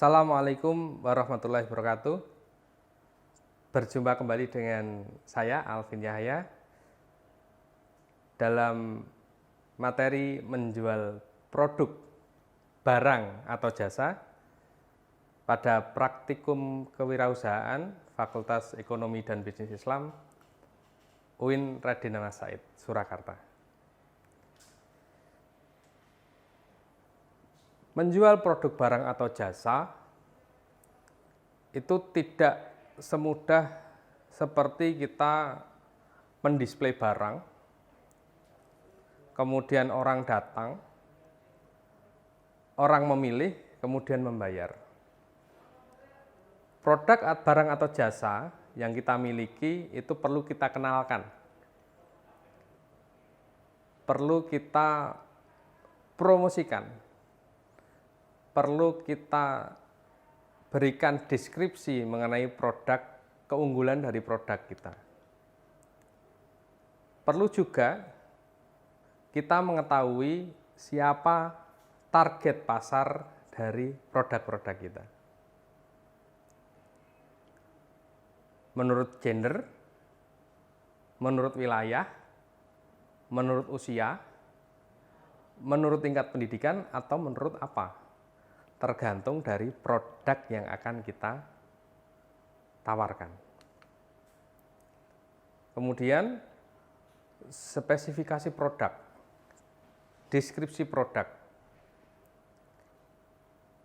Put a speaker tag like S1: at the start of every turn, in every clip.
S1: Assalamualaikum warahmatullahi wabarakatuh. Berjumpa kembali dengan saya Alvin Yahya dalam materi menjual produk, barang atau jasa pada praktikum kewirausahaan Fakultas Ekonomi dan Bisnis Islam UIN Raden Ahmad Said, Surakarta. Menjual produk barang atau jasa itu tidak semudah seperti kita mendisplay barang, kemudian orang datang, orang memilih, kemudian membayar. Produk, barang atau jasa yang kita miliki itu perlu kita kenalkan, perlu kita promosikan, perlu kita berikan deskripsi mengenai produk, keunggulan dari produk kita. Perlu juga kita mengetahui siapa target pasar dari produk-produk kita. Menurut gender, menurut wilayah, menurut usia, menurut tingkat pendidikan, atau menurut apa? Tergantung dari produk yang akan kita tawarkan. Kemudian spesifikasi produk, deskripsi produk.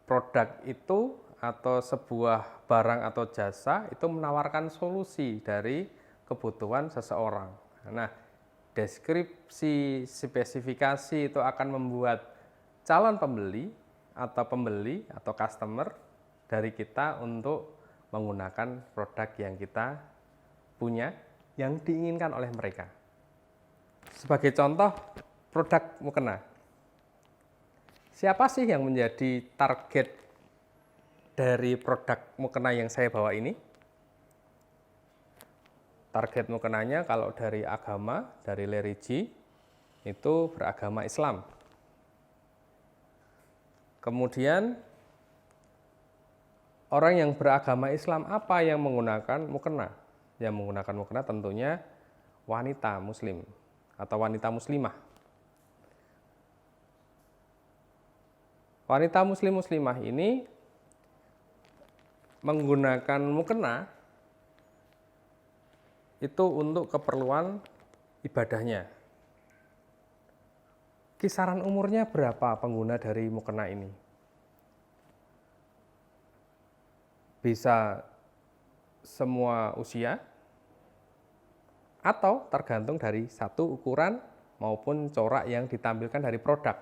S1: Produk itu atau sebuah barang atau jasa itu menawarkan solusi dari kebutuhan seseorang. Nah, deskripsi, spesifikasi itu akan membuat calon pembeli atau customer dari kita untuk menggunakan produk yang kita punya yang diinginkan oleh mereka. Sebagai contoh, produk mukena. Siapa sih yang menjadi target dari produk mukena yang saya bawa ini? Target mukenanya kalau dari agama, dari religi, itu beragama Islam. Kemudian orang yang beragama Islam apa yang menggunakan mukena? Yang menggunakan mukena tentunya wanita muslim atau wanita muslimah. Wanita muslimah ini menggunakan mukena itu untuk keperluan ibadahnya. Kisaran umurnya berapa pengguna dari mukena ini? Bisa semua usia atau tergantung dari satu ukuran maupun corak yang ditampilkan dari produk.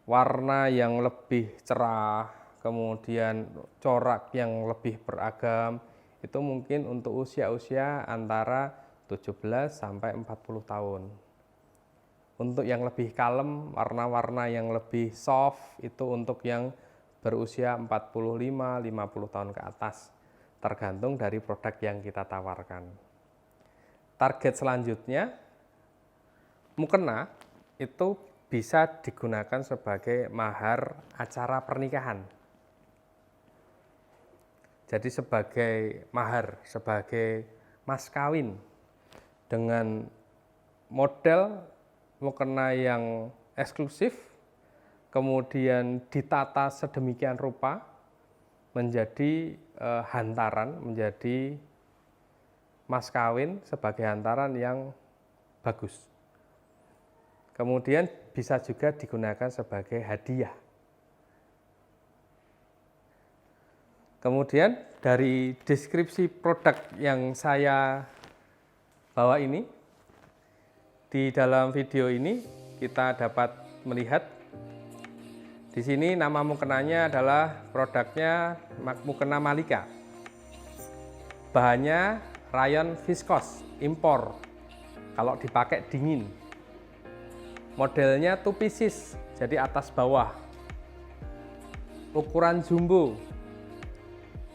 S1: Warna yang lebih cerah, kemudian corak yang lebih beragam, itu mungkin untuk usia-usia antara 17 sampai 40 tahun. Untuk yang lebih kalem, warna-warna yang lebih soft, itu untuk yang berusia 45-50 tahun ke atas, tergantung dari produk yang kita tawarkan. Target selanjutnya, mukena itu bisa digunakan sebagai mahar acara pernikahan. Jadi sebagai mahar, sebagai mas kawin dengan model mukena yang eksklusif, kemudian ditata sedemikian rupa menjadi hantaran, menjadi mas kawin sebagai hantaran yang bagus. Kemudian bisa juga digunakan sebagai hadiah. Kemudian dari deskripsi produk yang saya bawa ini, di dalam video ini kita dapat melihat di sini nama mukenanya adalah produknya mukena Malika. Bahannya rayon viskos impor. Kalau dipakai dingin. Modelnya two pieces, jadi atas bawah. Ukuran jumbo.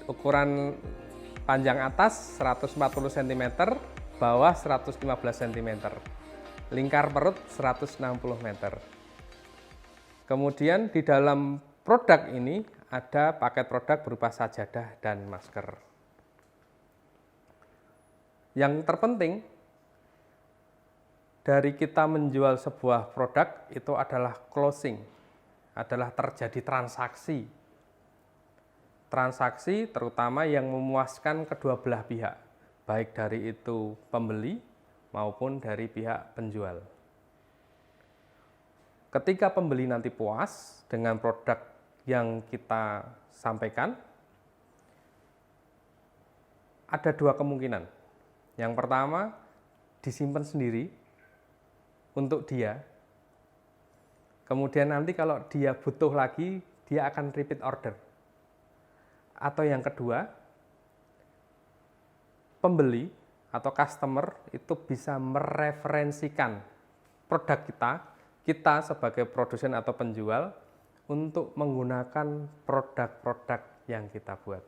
S1: Ukuran panjang atas 140 cm, bawah 115 cm. Lingkar perut 160 meter. Kemudian di dalam produk ini ada paket produk berupa sajadah dan masker. Yang terpenting dari kita menjual sebuah produk itu adalah closing, adalah terjadi transaksi. Transaksi terutama yang memuaskan kedua belah pihak, baik dari itu pembeli maupun dari pihak penjual. Ketika pembeli nanti puas dengan produk yang kita sampaikan, ada dua kemungkinan. Yang pertama, disimpan sendiri untuk dia. Kemudian nanti kalau dia butuh lagi, dia akan repeat order. Atau yang kedua, pembeli atau customer itu bisa mereferensikan produk kita sebagai produsen atau penjual untuk menggunakan produk-produk yang kita buat.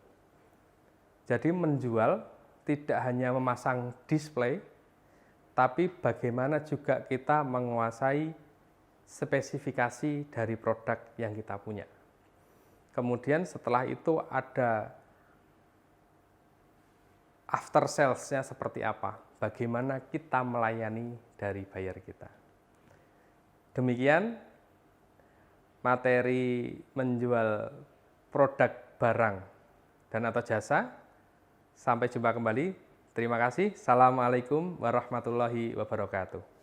S1: Jadi menjual tidak hanya memasang display, tapi bagaimana juga kita menguasai spesifikasi dari produk yang kita punya. Kemudian setelah itu ada after sales-nya seperti apa, bagaimana kita melayani dari buyer kita. Demikian materi menjual produk barang dan atau jasa. Sampai jumpa kembali. Terima kasih. Assalamualaikum warahmatullahi wabarakatuh.